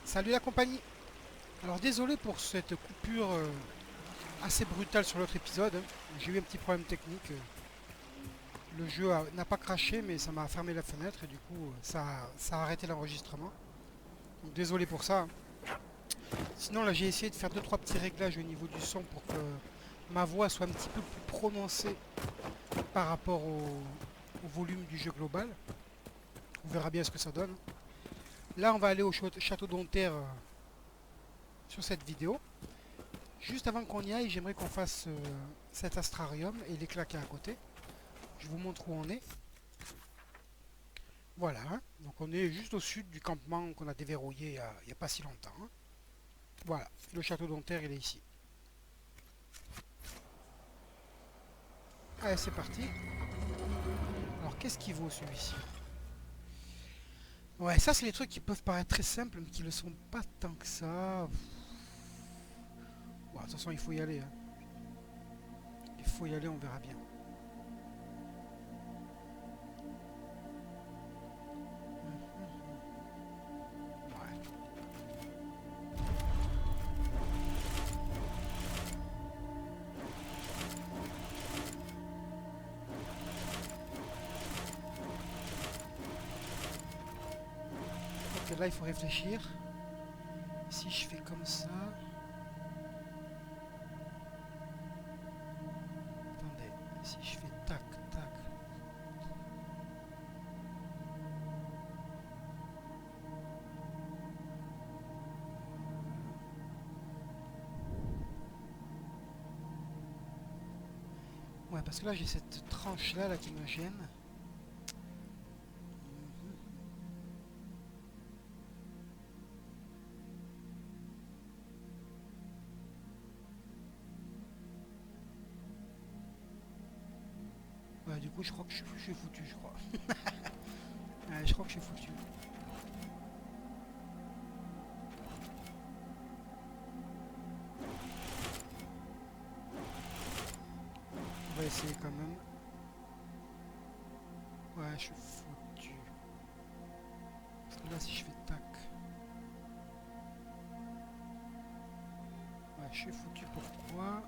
Salut la compagnie. Alors désolé pour cette coupure assez brutale sur l'autre épisode, hein. J'ai eu un petit problème technique. Le jeu n'a pas craché mais ça m'a fermé la fenêtre et du coup ça a arrêté l'enregistrement. Donc désolé pour ça, hein. Sinon là j'ai essayé de faire deux trois petits réglages au niveau du son pour que ma voix soit un petit peu plus prononcée par rapport au volume du jeu global. On verra bien ce que ça donne. Là on va aller au château d'Onterre sur cette vidéo. Juste avant qu'on y aille, j'aimerais qu'on fasse cet astrarium et l'éclat qui est à côté. Je vous montre où on est. Voilà, hein. Donc on est juste au sud du campement qu'on a déverrouillé il n'y a pas si longtemps, hein. Voilà, le château d'Onterre, il est ici. Allez, c'est parti. Alors, qu'est-ce qu'il vaut celui-ci? Ouais, ça, c'est les trucs qui peuvent paraître très simples, mais qui ne le sont pas tant que ça. Bon, de toute façon, il faut y aller, hein. Il faut y aller, on verra bien. Ouais. Ok, là, il faut réfléchir. Si je fais comme ça... Attendez, si je fais tac, tac... Ouais, parce que là, j'ai cette tranche-là là, qui me gêne. Ouais, du coup, je crois que je suis foutu, je crois. Ouais, je crois que je suis foutu. On va essayer quand même. Ouais, je suis foutu. Parce que là, si je fais tac... Ouais, je suis foutu, pourquoi?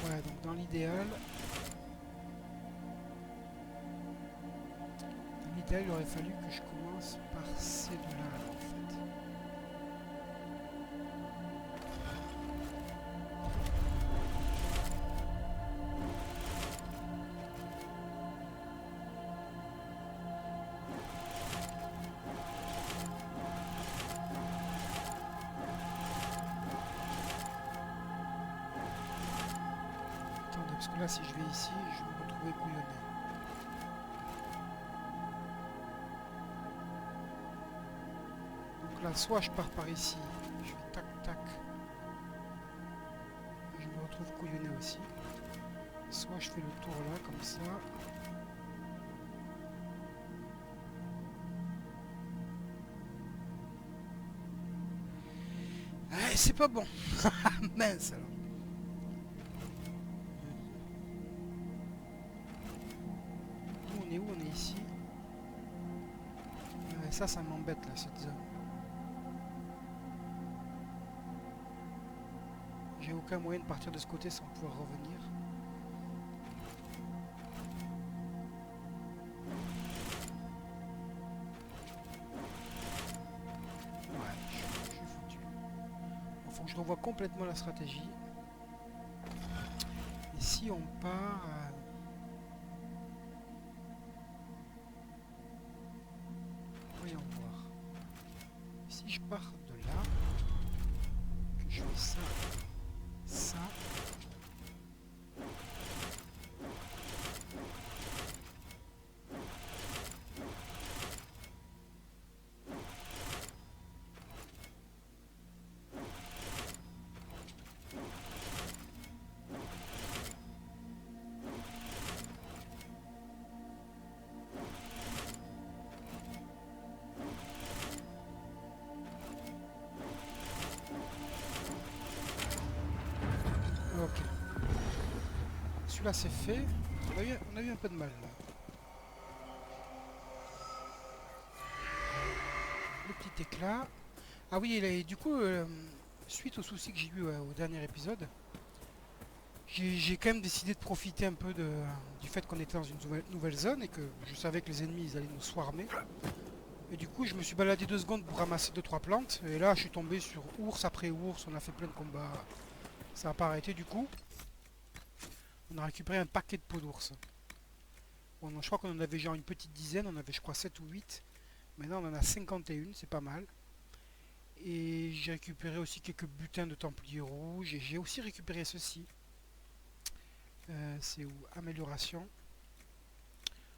Ouais, donc dans l'idéal, il aurait fallu que je commence par ces deux-là, en fait. Attendez, parce que là, si je vais ici, je vais me retrouver couillonné. Donc là, soit je pars par ici, je fais tac, tac, et je me retrouve couillonné aussi. Soit je fais le tour là, comme ça. Ah, c'est pas bon. Mince alors. Nous, on est où? On est ici. Ouais, ça m'embête là, cette zone. J'ai aucun moyen de partir de ce côté sans pouvoir revenir. Ouais, je suis foutu. Il faut que je revoie complètement la stratégie. Et si on part... voyons voir. Si je pars de là, que je fais ça, ça... celui-là c'est fait. On a eu un peu de mal là. Le petit éclat. Ah oui, et du coup, suite aux soucis que j'ai eu au dernier épisode, j'ai quand même décidé de profiter un peu du fait qu'on était dans une nouvelle zone et que je savais que les ennemis ils allaient nous swarmer. Et du coup, je me suis baladé 2 secondes pour ramasser 2-3 plantes. Et là, je suis tombé sur ours après ours. On a fait plein de combats. Ça n'a pas arrêté du coup. On a récupéré un paquet de peaux d'ours. Bon, je crois qu'on en avait genre une petite dizaine. On avait, je crois, 7 ou 8. Maintenant, on en a 51. C'est pas mal. Et j'ai récupéré aussi quelques butins de templiers rouges. Et j'ai aussi récupéré ceci. C'est où? Amélioration.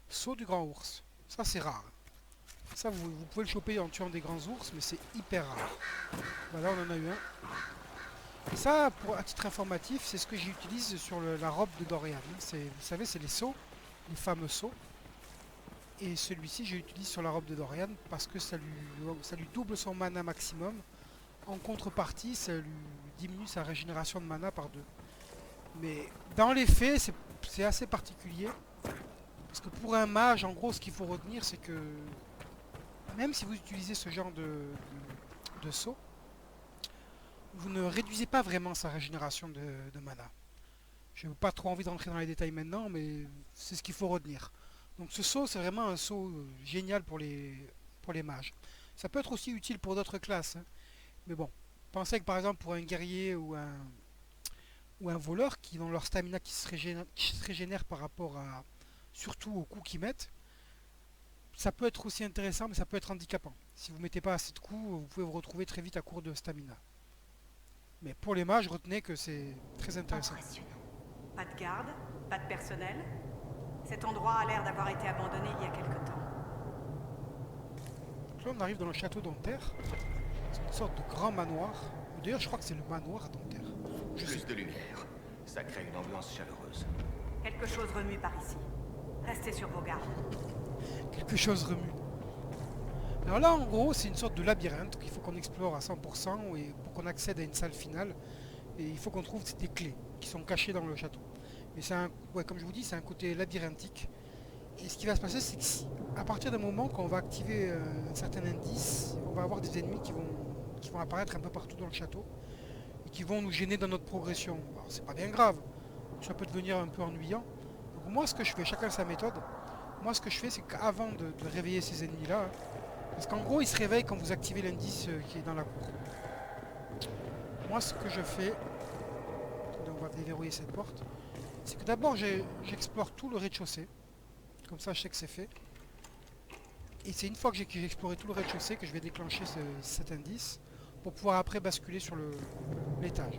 Saut du grand ours. Ça, c'est rare. Ça, vous pouvez le choper en tuant des grands ours, mais c'est hyper rare. Voilà, on en a eu un. Et ça, à titre informatif, c'est ce que j'utilise sur la robe de Dorian. Vous savez, c'est les sauts, les fameux sauts. Et celui-ci, je l'utilise sur la robe de Dorian parce que ça lui double son mana maximum. En contrepartie, ça lui diminue sa régénération de mana par 2. Mais dans les faits, c'est assez particulier. Parce que pour un mage, en gros, ce qu'il faut retenir, c'est que même si vous utilisez ce genre de saut, vous ne réduisez pas vraiment sa régénération de mana. Je n'ai pas trop envie de rentrer dans les détails maintenant, mais c'est ce qu'il faut retenir. Donc ce saut, c'est vraiment un saut génial pour les mages. Ça peut être aussi utile pour d'autres classes. Hein. Mais bon, pensez que par exemple pour un guerrier ou un voleur qui ont leur stamina qui se régénère par rapport à surtout aux coups qu'ils mettent, ça peut être aussi intéressant, mais ça peut être handicapant. Si vous ne mettez pas assez de coups, vous pouvez vous retrouver très vite à court de stamina. Mais pour les mages, retenez que c'est très intéressant. Impressionnant. Pas de garde, pas de personnel. Cet endroit a l'air d'avoir été abandonné il y a quelque temps. Donc là, on arrive dans le château d'Anterre. C'est une sorte de grand manoir. D'ailleurs, je crois que c'est le manoir d'Anterre. Plus de lumière. Ça crée une ambiance chaleureuse. Quelque chose remue par ici. Restez sur vos gardes. Quelque chose remue. Alors là, en gros, c'est une sorte de labyrinthe qu'il faut qu'on explore à 100% et pour qu'on accède à une salle finale. Et il faut qu'on trouve des clés qui sont cachées dans le château. Mais comme je vous dis, c'est un côté labyrinthique. Et ce qui va se passer, c'est que à partir d'un moment qu'on va activer un certain indice, on va avoir des ennemis qui vont apparaître un peu partout dans le château et qui vont nous gêner dans notre progression. Alors, c'est pas bien grave, ça peut devenir un peu ennuyant. Donc moi, ce que je fais, chacun sa méthode. Moi, ce que je fais, c'est qu'avant de réveiller ces ennemis-là, parce qu'en gros, ils se réveillent quand vous activez l'indice qui est dans la cour. Moi, ce que je fais, on va déverrouiller cette porte, c'est que d'abord, j'explore tout le rez-de-chaussée. Comme ça, je sais que c'est fait. Et c'est une fois que j'ai exploré tout le rez-de-chaussée que je vais déclencher cet indice pour pouvoir après basculer sur l'étage.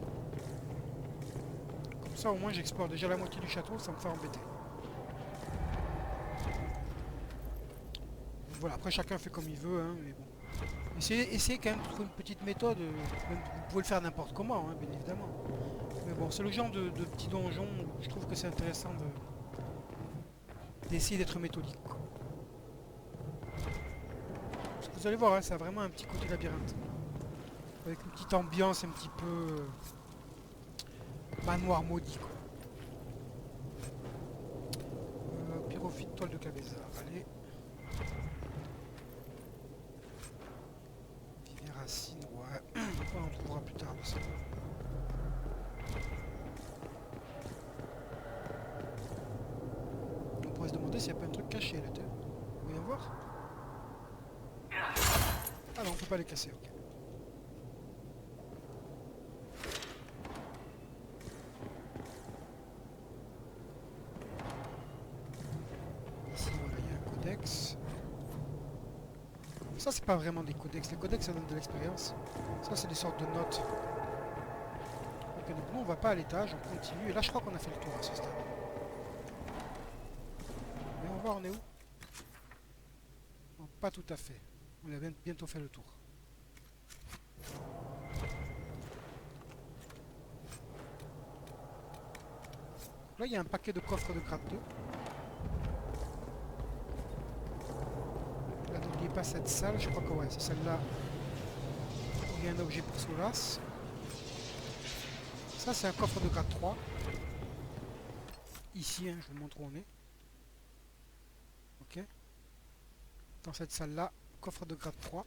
Comme ça, au moins, j'explore déjà la moitié du château sans me faire embêter. Voilà, après chacun fait comme il veut, hein, mais bon. Essayez quand même de trouver une petite méthode. Vous pouvez le faire n'importe comment, hein, bien évidemment. Mais bon, c'est le genre de petit donjon où je trouve que c'est intéressant d'essayer d'être méthodique. Quoi. Parce que vous allez voir, hein, ça a vraiment un petit côté labyrinthe. Avec une petite ambiance un petit peu manoir maudit. Quoi. Pyrophite, toile de cabeza. Allez. Racine, ouais. On en trouvera plus tard de ça. On pourrait se demander s'il n'y a pas un truc caché là. Vous voyez voir? Ah non, on peut pas les casser, ok. Ici, voilà, il y a un codex. Ça, c'est pas vraiment des codex. Les codex, ça donne de l'expérience. Ça, c'est des sortes de notes. Ok, donc nous, on va pas à l'étage, on continue. Et là, je crois qu'on a fait le tour à ce stade. Mais on va voir, on est où? Non, pas tout à fait. On a bientôt fait le tour. Là, il y a un paquet de coffres de grade 2. Là, n'oubliez pas cette salle. Je crois que ouais, c'est celle-là. Il y a un objet pour Solas. Ça, c'est un coffre de grade 3. ici, hein, je vous montre où on est. Ok. Dans cette salle-là, coffre de grade 3.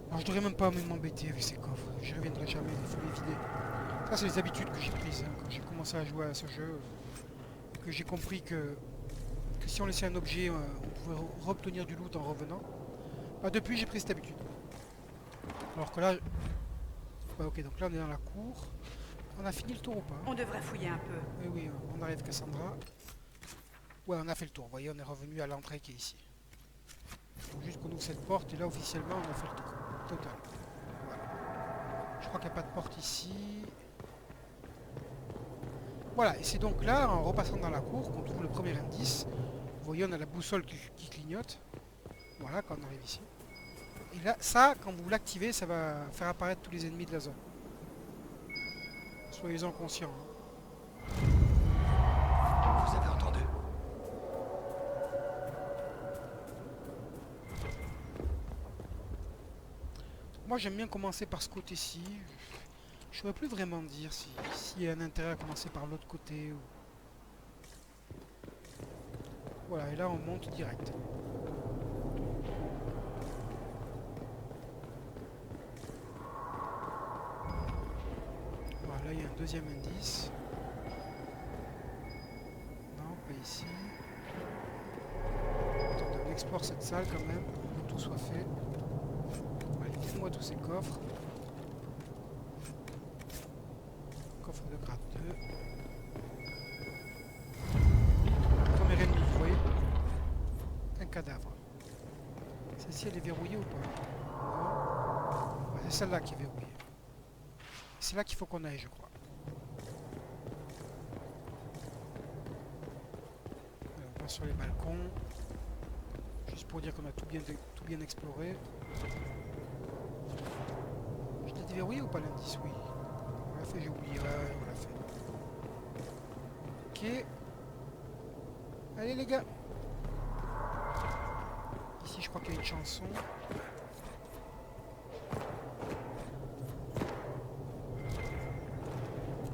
Alors je devrais même pas m'embêter avec ces coffres, j'y reviendrai jamais, il faut les vider. Ça c'est les habitudes que j'ai prises hein, quand j'ai commencé à jouer à ce jeu. Que j'ai compris que si on laissait un objet, on pouvait obtenir du loot en revenant. Bah, depuis j'ai pris cette habitude. Alors que là... Ouais, ok, donc là on est dans la cour. On a fini le tour ou pas? On devrait fouiller un peu. Oui, oui, on arrive Cassandra. Ouais, on a fait le tour, vous voyez, on est revenu à l'entrée qui est ici. Faut juste qu'on ouvre cette porte et là officiellement on a fait le tour. Total. Voilà. Je crois qu'il n'y a pas de porte ici. Voilà, et c'est donc là, en repassant dans la cour, qu'on trouve le premier indice. Vous voyez, on a la boussole qui clignote. Voilà, quand on arrive ici. Et là, ça, quand vous l'activez, ça va faire apparaître tous les ennemis de la zone. Soyez-en conscients. Hein. Vous avez entendu? Moi, j'aime bien commencer par ce côté-ci. Je ne saurais plus vraiment dire s'il y a un intérêt à commencer par l'autre côté. Ou... Voilà, et là, on monte direct. Voilà, là, il y a un deuxième indice. Non, pas ici. Attendez, on explore cette salle quand même, pour que tout soit fait. Allez, dites-moi tous ces coffres. Coffre de grade 2. Premier ennemi, vous voyez? Un cadavre. Celle-ci, elle est verrouillée ou pas? Non. Ouais, c'est celle-là qui est verrouillée. C'est là qu'il faut qu'on aille, je crois. Allez, on passe sur les balcons. Juste pour dire qu'on a tout bien exploré. Je l'ai déverrouillé ou pas l'indice? Oui. On l'a fait, j'ai oublié. Ouais, on l'a fait. Ok. Allez les gars. Ici je crois qu'il y a une chanson.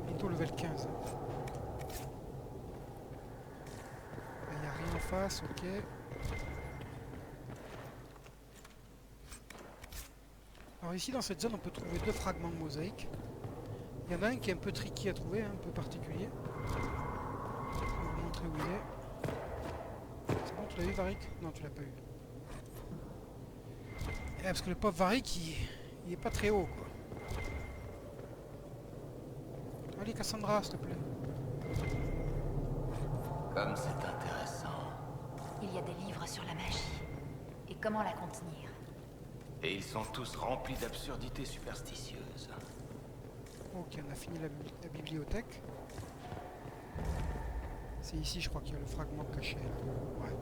Bientôt level 15. Il n'y a rien en face, ok. Alors ici dans cette zone on peut trouver deux fragments de mosaïque. Il y en a un qui est un peu tricky à trouver, un peu particulier. Je vais vous montrer où il est. C'est bon, tu l'as vu Varric? Non, tu l'as pas eu. Et parce que le pauvre Varric, il est pas très haut quoi. Allez Cassandra, s'il te plaît. Comme c'est intéressant. Il y a des livres sur la magie. Et comment la contenir? Et ils sont tous remplis d'absurdités superstitieuses. Ok, on a fini la bibliothèque. C'est ici, je crois qu'il y a le fragment caché. Là. Ouais.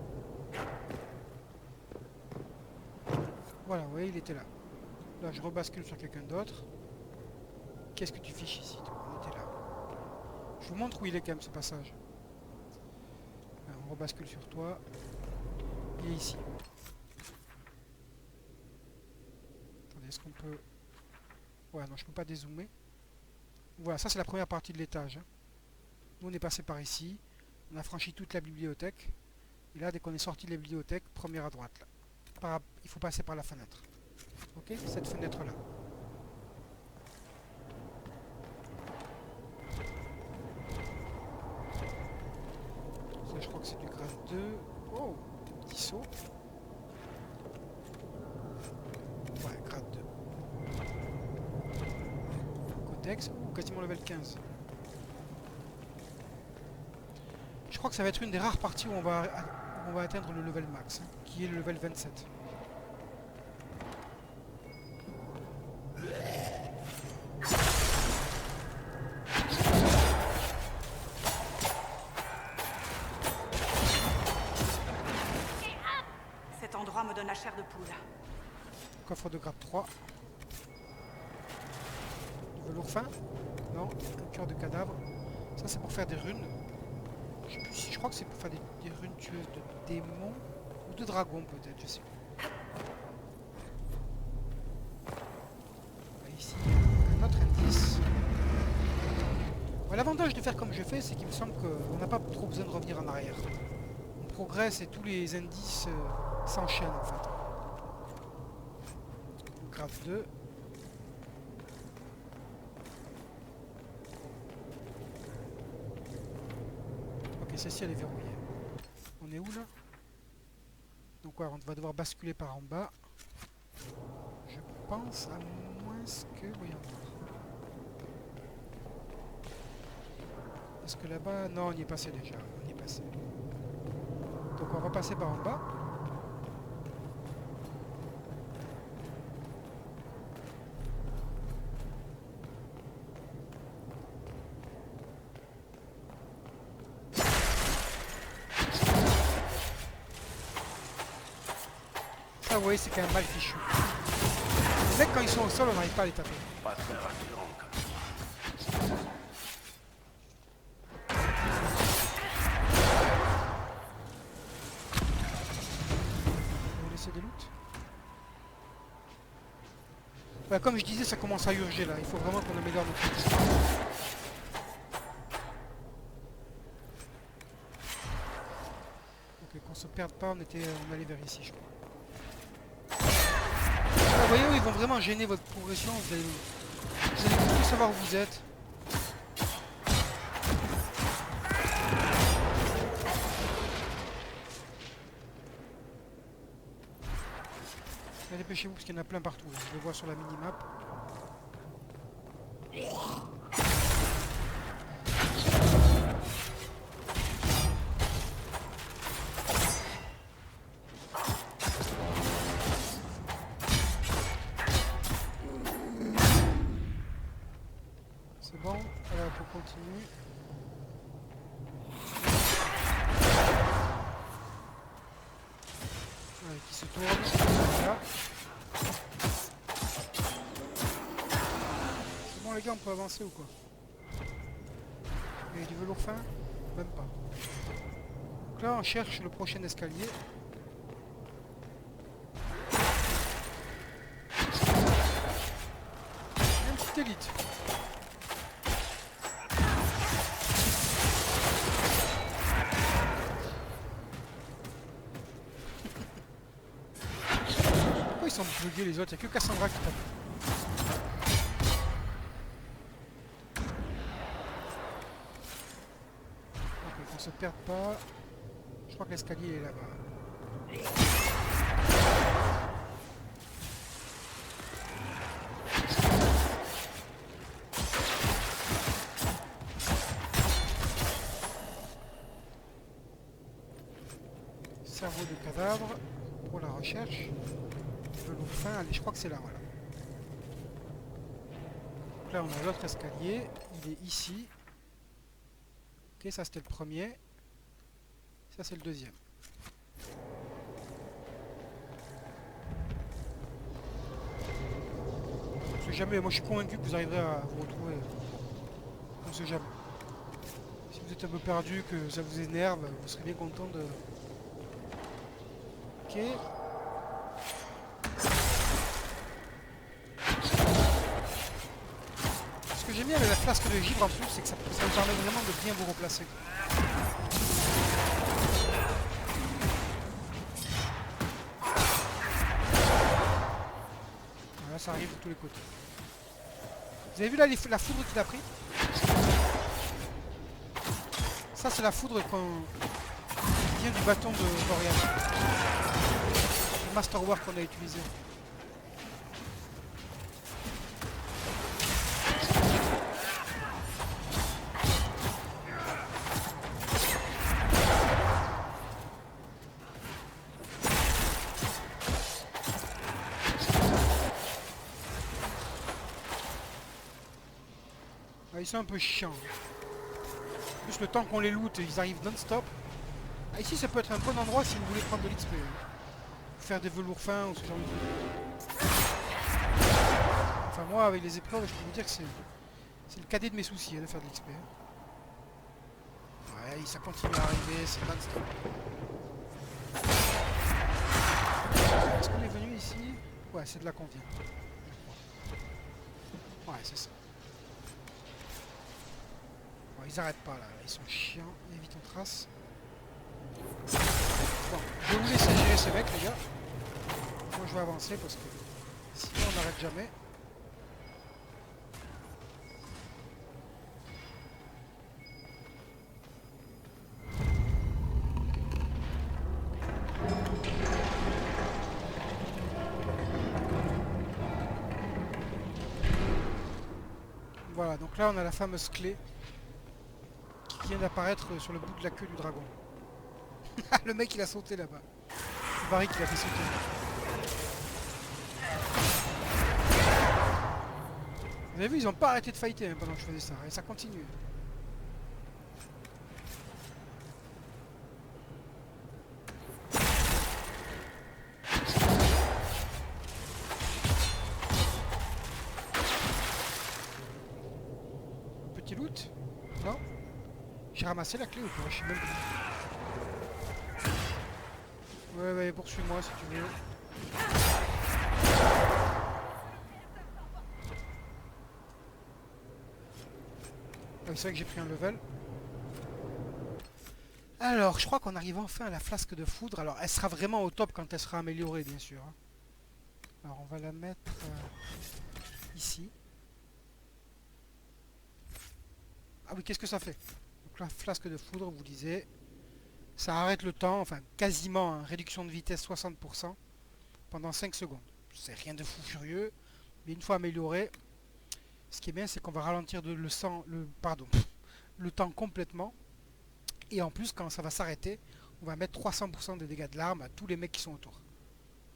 Voilà, vous voyez, il était là. Là, je rebascule sur quelqu'un d'autre. Qu'est-ce que tu fiches ici, toi? On était là. Je vous montre où il est quand même, ce passage. Là, on rebascule sur toi. Il est ici. Attendez, est-ce qu'on peut... Ouais, non, je peux pas dézoomer. Voilà, ça c'est la première partie de l'étage. Hein. Nous on est passé par ici, on a franchi toute la bibliothèque, et là dès qu'on est sorti de la bibliothèque, première à droite là. Il faut passer par la fenêtre. Ok, cette fenêtre là. Ça je crois que c'est du grade 2. Oh, petit saut. Ouais, grade 2. Codex, ou quasiment level 15. Je crois que ça va être une des rares parties où on va atteindre le level max, hein, qui est le level 27. Cet endroit me donne la chair de poule. Coffre de grade 3. Du velours fin? Non, un cœur de cadavre. Ça c'est pour faire des runes. crois que c'est pour faire des runes tueuses de démons ou de dragons peut-être, je sais pas. Ici, un autre indice. Bon, l'avantage de faire comme je fais, c'est qu'il me semble qu'on n'a pas trop besoin de revenir en arrière. On progresse et tous les indices s'enchaînent en fait. Grave 2. Ok, celle-ci elle est verrouillée. On est où là? Donc ouais, on va devoir basculer par en bas. Je pense à moins que... Voyons voir. Est-ce que là-bas... Non, on y est passé déjà. On y est passé. Donc on va passer par en bas. Ça, vous voyez, c'est quand même mal fichu. Les mecs, quand ils sont au sol, on n'arrive pas à les taper. Pas très rassurant, comme On va laisser des loots. Ouais, comme je disais, ça commence à urger là. Il faut vraiment qu'on améliore notre outil. Ok, qu'on se perde pas, on allait vers ici, je crois. Vous voyez, ils vont vraiment gêner votre progression. Vous allez plus savoir où vous êtes. Mais dépêchez-vous parce qu'il y en a plein partout. Je le vois sur la minimap. C'est bon, alors on continue. Ouais, qui se tourne. Voilà. C'est bon les gars, on peut avancer ou quoi? Il y a du velours fin? Même pas. Donc là on cherche le prochain escalier. Une petite élite. Pourquoi ils sont buggés les autres? Il n'y a que Cassandra qui tape. Ok, qu'on se perde pas. Je crois que l'escalier est là-bas. Cerveau de cadavre pour la recherche. Velours fin, allez, je crois que c'est là, voilà. Donc là, on a l'autre escalier. Il est ici. Ok, ça c'était le premier. Ça c'est le deuxième. On sait jamais, moi je suis convaincu que vous arriverez à vous retrouver. On sait jamais. Si vous êtes un peu perdu, que ça vous énerve, vous serez bien content de... Ok. Ce que j'aime bien avec la flasque de givre en plus, c'est que ça vous permet vraiment de bien vous replacer. Voilà, ça arrive de tous les côtés. Vous avez vu là la foudre qu'il a pris? Ça c'est la foudre qui vient du bâton de Dorian. Le Masterwork qu'on a utilisé. Ils sont un peu chiants. Plus le temps qu'on les loot, ils arrivent non-stop. Ah, ici, ça peut être un bon endroit si vous voulez prendre de l'XP. Faire des velours fins ou ce genre de trucs. Enfin, moi, avec les épreuves, je peux vous dire que c'est le cadet de mes soucis de faire de l'XP. Ouais, ça continue à arriver, c'est non-stop. Est-ce qu'on est venu ici? Ouais, c'est de là qu'on vient. Ouais, c'est ça. Bon, ils arrêtent pas là, ils sont chiants. Évite en trace. Bon, je vais vous laisser gérer ce mec, les gars. Moi, je vais avancer parce que sinon, on n'arrête jamais. Voilà, donc là, on a la fameuse clé qui vient d'apparaître sur le bout de la queue du dragon. Le mec, il a sauté là-bas. Le baril qu'il a fait sauter. Vous avez vu, ils n'ont pas arrêté de fighter hein, pendant que je faisais ça. Et ça continue. Petit loot? Non? J'ai ramassé la clé ou pas? Je sais même pas. Ouais, poursuis-moi si tu veux. Ah, c'est vrai que j'ai pris un level. Alors, je crois qu'on arrive enfin à la flasque de foudre. Alors, elle sera vraiment au top quand elle sera améliorée, bien sûr. Alors, on va la mettre ici. Ah oui, qu'est-ce que ça fait? Donc, la flasque de foudre, vous disiez, ça arrête le temps, enfin, quasiment, hein, réduction de vitesse 60% pendant 5 secondes. C'est rien de fou furieux, mais une fois amélioré, ce qui est bien, c'est qu'on va ralentir le temps complètement. Et en plus, quand ça va s'arrêter, on va mettre 300% des dégâts de l'arme à tous les mecs qui sont autour.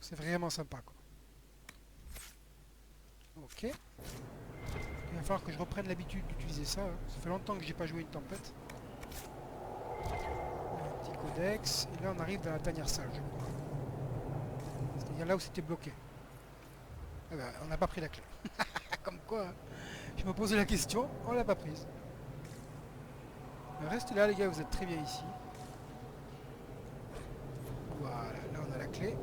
C'est vraiment sympa, quoi. Ok. Il va falloir que je reprenne l'habitude d'utiliser ça. Hein. Ça fait longtemps que j'ai pas joué une tempête. Un petit codex. Et là, on arrive dans la tanière sale, je crois. C'est-à-dire là où c'était bloqué. Ah ben, on n'a pas pris la clé. Comme quoi, hein. Je me posais la question, on l'a pas prise. Restez là les gars, vous êtes très bien ici. Voilà, là on a la clé.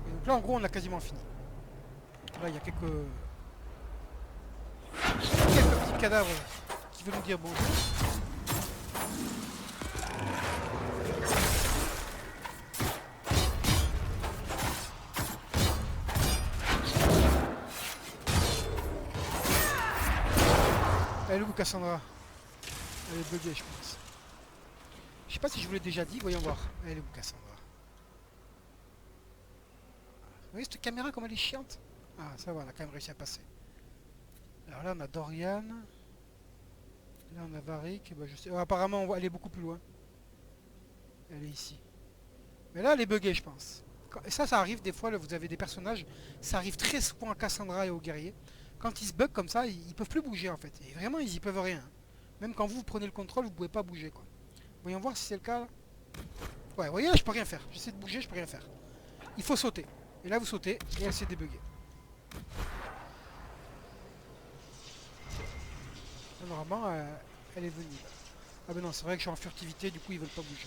Et donc là en gros on a quasiment fini. Là il y a quelques petits cadavres qui veulent nous dire bonjour. Elle est où Cassandra? Elle est buggée je pense. Je sais pas si je vous l'ai déjà dit, voyons voir. Elle est où Cassandra? Vous voyez cette caméra comme elle est chiante? Ah ça va, on a quand même réussi à passer. Alors là on a Dorian. Là on a Varric. Bah, je sais. Oh, apparemment on voit, elle est beaucoup plus loin. Elle est ici. Mais là elle est buggée je pense. Et ça arrive des fois, là, vous avez des personnages, ça arrive très souvent à Cassandra et aux guerriers. Quand ils se bug comme ça, ils peuvent plus bouger en fait. Et vraiment ils y peuvent rien. Même quand vous prenez le contrôle, vous pouvez pas bouger quoi. Voyons voir si c'est le cas là. Ouais, vous voyez là je peux rien faire. J'essaie de bouger, je peux rien faire. Il faut sauter. Et là vous sautez et elle s'est débuguée. Normalement elle est venue. Ah ben non, c'est vrai que je suis en furtivité, du coup ils veulent pas bouger.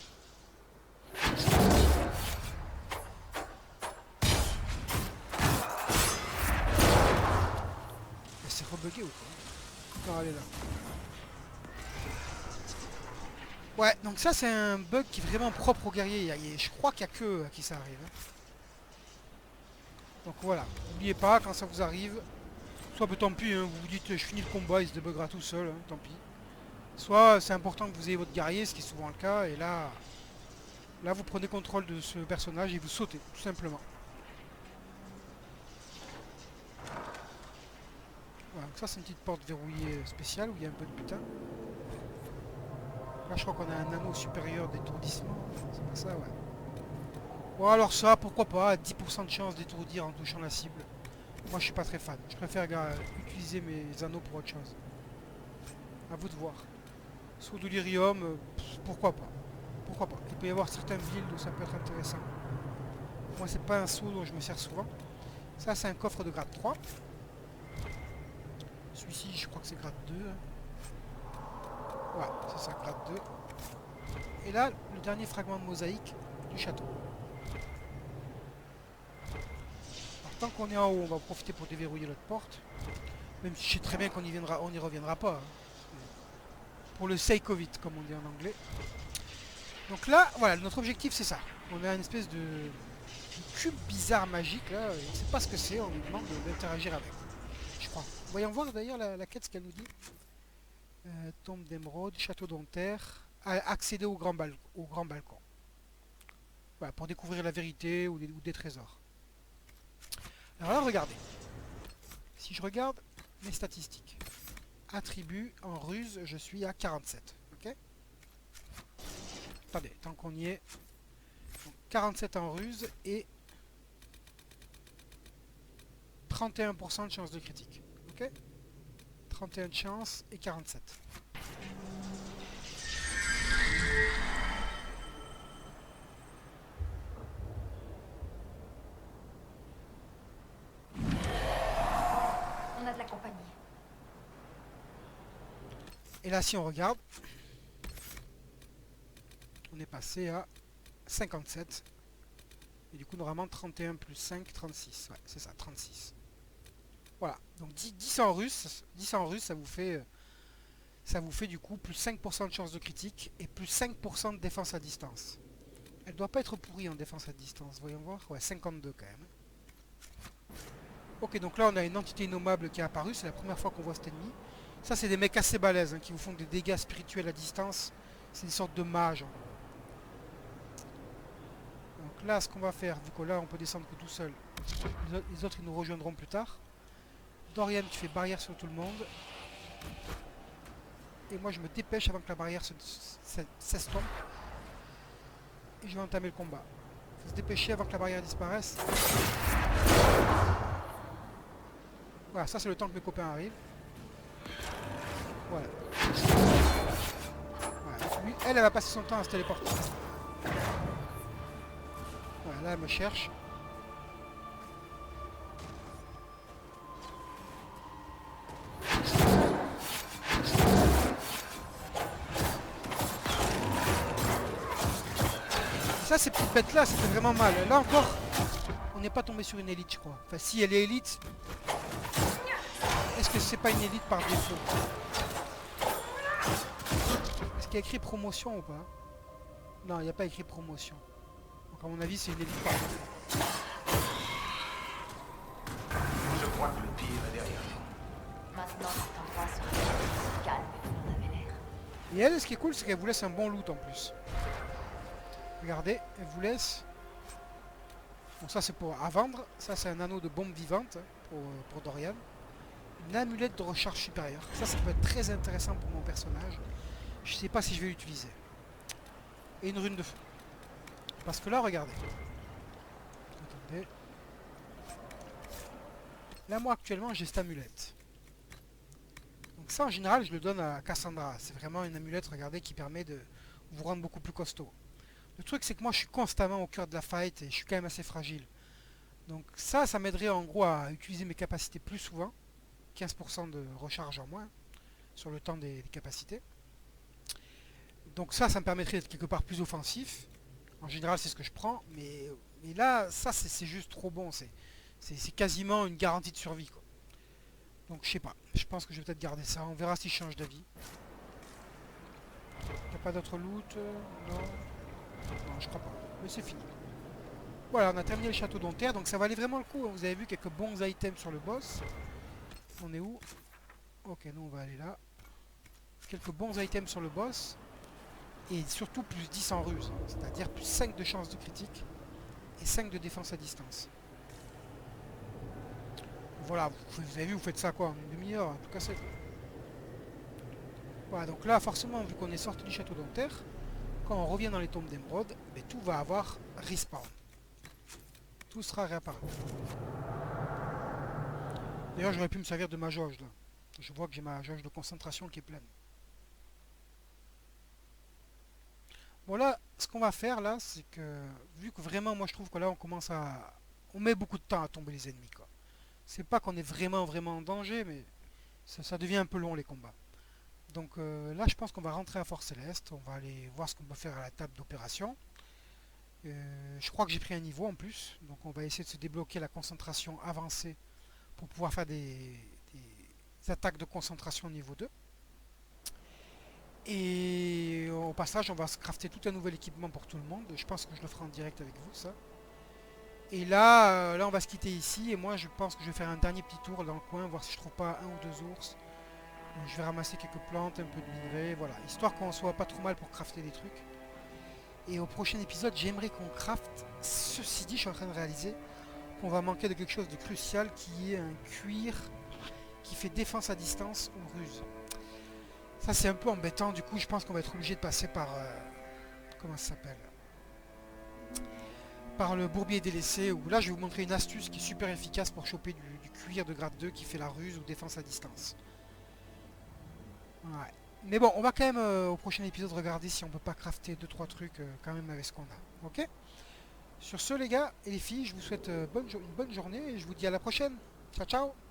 Elle s'est rebuguée ou quoi? Non, elle est là. Ouais, donc ça c'est un bug qui est vraiment propre aux guerriers. Je crois qu'il n'y a que à qui ça arrive. Donc voilà, n'oubliez pas, quand ça vous arrive, soit tant pis, hein, vous vous dites je finis le combat, il se débuggera tout seul, hein, tant pis. Soit c'est important que vous ayez votre guerrier, ce qui est souvent le cas, et là vous prenez contrôle de ce personnage et vous sautez, tout simplement. Voilà, donc ça c'est une petite porte verrouillée spéciale où il y a un peu de putain. Là je crois qu'on a un anneau supérieur d'étourdissement, c'est pas ça, ouais. Bon alors ça, pourquoi pas, 10% de chance d'étourdir en touchant la cible. Moi je suis pas très fan, je préfère utiliser mes anneaux pour autre chose. À vous de voir. Saut de lyrium, pourquoi pas. Pourquoi pas. Il peut y avoir certaines villes où ça peut être intéressant. Moi c'est pas un saut dont je me sers souvent. Ça c'est un coffre de grade 3. Celui-ci, je crois que c'est grade 2. Hein. Ouais, c'est ça, grade 2. Et là, le dernier fragment de mosaïque du château. Alors, tant qu'on est en haut, on va profiter pour déverrouiller notre porte. Même si je sais très bien qu'on y viendra, on n'y reviendra pas. Hein. Pour le sake of it, comme on dit en anglais. Donc là, voilà, notre objectif c'est ça. On a une espèce de cube bizarre magique là, on ne sait pas ce que c'est, on nous demande d'interagir avec, je crois. Voyons voir d'ailleurs la quête, ce qu'elle nous dit. Tombe d'émeraude, château d'Anterre, accéder au grand balcon. Voilà, pour découvrir la vérité ou des trésors. Alors là, regardez. Si je regarde mes statistiques. Attribut en ruse, je suis à 47. Ok. Attendez, tant qu'on y est. Donc, 47 en ruse et 31% de chance de critique. Ok. 31 de chance et 47. On a de la compagnie. Et là, si on regarde, on est passé à 57. Et du coup, normalement, 31 plus 5, 36. Ouais, c'est ça, 36. Voilà. Donc 10 en russe, ça vous fait du coup plus 5% de chance de critique et plus 5% de défense à distance. Elle doit pas être pourrie en défense à distance, voyons voir. Ouais, 52 quand même. Ok, donc là, on a une entité innommable qui est apparue. C'est la première fois qu'on voit cet ennemi. Ça, c'est des mecs assez balèzes hein, qui vous font des dégâts spirituels à distance. C'est une sorte de mage. Hein. Donc là, ce qu'on va faire, vu que là, on peut descendre que tout seul, les autres, ils nous rejoindront plus tard. Dorian, tu fais barrière sur tout le monde. Et moi, je me dépêche avant que la barrière s'estompe. Et je vais entamer le combat. Il faut se dépêcher avant que la barrière disparaisse. Voilà, ça c'est le temps que mes copains arrivent. Voilà. Voilà. Lui, elle va passer son temps à se téléporter. Voilà, là elle me cherche. Ça, ces petites bêtes là, ça fait vraiment mal. Là encore, on n'est pas tombé sur une élite, je crois. Enfin, si elle est élite, est-ce que c'est pas une élite par défaut? Est-ce qu'il y a écrit promotion ou pas? Non, il n'y a pas écrit promotion. Donc à mon avis, c'est une élite par défaut. Je crois que le pire est derrière nous. Maintenant, cet endroit sera calme et on avait l'air. Et elle, ce qui est cool, c'est qu'elle vous laisse un bon loot en plus. Regardez, elle vous laisse... Bon, ça c'est pour à vendre. Ça c'est un anneau de bombe vivante pour Dorian. Une amulette de recharge supérieure. Ça peut être très intéressant pour mon personnage. Je sais pas si je vais l'utiliser. Et une rune de feu. Parce que là, regardez. Attendez. Là, moi, actuellement, j'ai cette amulette. Donc ça, en général, je le donne à Cassandra. C'est vraiment une amulette, regardez, qui permet de vous rendre beaucoup plus costaud. Le truc, c'est que moi, je suis constamment au cœur de la fight et je suis quand même assez fragile. Donc ça m'aiderait en gros à utiliser mes capacités plus souvent. 15% de recharge en moins sur le temps des capacités. Donc ça me permettrait d'être quelque part plus offensif. En général, c'est ce que je prends. Mais là, ça, c'est juste trop bon. C'est quasiment une garantie de survie, quoi. Donc je sais pas. Je pense que je vais peut-être garder ça. On verra si je change d'avis. Il n'y a pas d'autre loot? Non. Non, je crois pas. Mais c'est fini. Voilà, on a terminé le château d'Anterre. Donc ça valait vraiment le coup. Hein. Vous avez vu quelques bons items sur le boss. On est où? Ok, nous on va aller là. Quelques bons items sur le boss. Et surtout plus 10 en ruse. C'est-à-dire plus 5 de chance de critique. Et 5 de défense à distance. Voilà, vous avez vu, vous faites ça quoi? En une demi-heure, tout cassé quoi. Voilà, donc là forcément, vu qu'on est sorti du château d'Anterre, quand on revient dans les tombes d'émeraude, ben, tout va avoir respawn. Tout sera réapparu. D'ailleurs, j'aurais pu me servir de ma jauge là. Je vois que j'ai ma jauge de concentration qui est pleine. Bon là, ce qu'on va faire là, c'est que vu que vraiment moi je trouve que là on commence à... On met beaucoup de temps à tomber les ennemis quoi. C'est pas qu'on est vraiment en danger, mais Ça devient un peu long les combats. Donc là, je pense qu'on va rentrer à Fort Céleste. On va aller voir ce qu'on peut faire à la table d'opération. Je crois que j'ai pris un niveau en plus. Donc on va essayer de se débloquer la concentration avancée pour pouvoir faire des attaques de concentration niveau 2. Et au passage, on va se crafter tout un nouvel équipement pour tout le monde. Je pense que je le ferai en direct avec vous, ça. Et là, on va se quitter ici. Et moi, je pense que je vais faire un dernier petit tour dans le coin, voir si je trouve pas un ou deux ours. Je vais ramasser quelques plantes, un peu de minerais, voilà. Histoire qu'on soit pas trop mal pour crafter des trucs. Et au prochain épisode, j'aimerais qu'on crafte. Ceci dit, je suis en train de réaliser qu'on va manquer de quelque chose de crucial qui est un cuir qui fait défense à distance ou ruse. Ça, c'est un peu embêtant. Du coup, je pense qu'on va être obligé de passer par... comment ça s'appelle? Par le bourbier délaissé, où là je vais vous montrer une astuce qui est super efficace pour choper du cuir de grade 2 qui fait la ruse ou défense à distance. Ouais. Mais bon, on va quand même au prochain épisode regarder si on peut pas crafter 2-3 trucs quand même avec ce qu'on a. Ok? Sur ce les gars et les filles, je vous souhaite une bonne journée et je vous dis à la prochaine. Ciao ciao!